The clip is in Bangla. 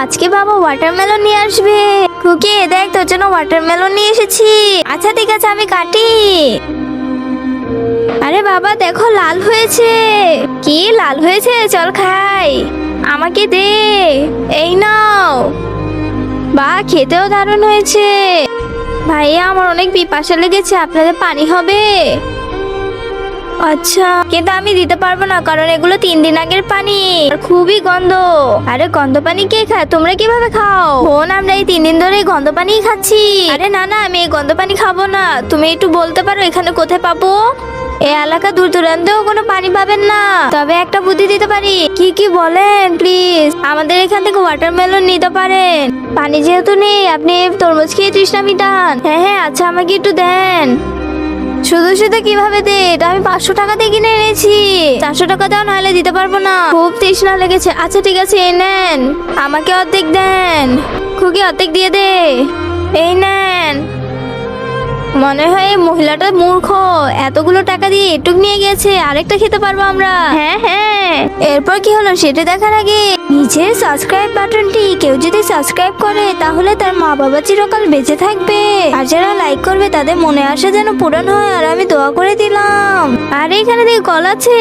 আজকে বাবা ওয়াটারমেলন নিয়ে আসবে। খুকি দেখ তোর জন্য ওয়াটারমেলন নিয়ে এসেছি। আচ্ছা ঠিক আছে আমি কাটি। আরে বাবা দেখো লাল হয়েছে। কি লাল হয়েছে? চল খাই। আমাকে দে। এই নাও। বা খেতেও দারুণ হয়েছে। ভাইয়া আমার অনেক পিপাসা লেগেছে, আপনাদের পানি হবে? আচ্ছা কিন্তু আমি দিতে পারবো না, কারণ এগুলো 3 দিন আগের পানি আর খুবই গন্ধ। আরে গন্ধ পানি কে খায়? তোমরা কিভাবে খাও? বোন আমরা এই 3 দিন ধরে এই গন্ধ পানিই খাচ্ছি। আরে না না আমি এই গন্ধ পানি খাবো না। তুমি একটু বলতে পারো এখানে কোথায় পাবো? এই এলাকা দূর দূরান্তেও কোনো পানি পাবেন না। তবে একটা বুদ্ধি দিতে পারি। কি বলেন? প্লিজ আমাদের এখান থেকে ওয়াটারমেলন নিতে পারেন। পানি যেহেতু নেই আপনি তরমুজ খেয়ে তৃষ্ণা মিটান। হ্যাঁ হ্যাঁ আচ্ছা আমাকে একটু দেন। শুধু শুধু কিভাবে দে? এটা আমি 500 টাকা দিয়ে কিনে এনেছি। 400 টাকা দাও, নাহলে দিতে পারবো না। খুব তৃষ্ণা লেগেছে। আচ্ছা ঠিক আছে এই নেন। আমাকে অর্ধেক দেন। খুকি অর্ধেক দিয়ে দে। এই নেন। মনে হয় এই মহিলাটা মূর্খ, এতগুলো টাকা দিয়ে এটুক নিয়ে গেছে। আরেকটা খেতে পারবো আমরা। হ্যাঁ হ্যাঁ এরপর কি হলো সেটা দেখার আগে নিচের সাবস্ক্রাইব বাটনটি কেউ যদি সাবস্ক্রাইব করে তাহলে তার মা বাবা চিরকাল বেঁচে থাকবে। আর যারা লাইক করবে তাদের মনে আসে যেন পূরণ হয়। আর আমি দোয়া করে দিলাম। আর এখানে দেখি কল আছে।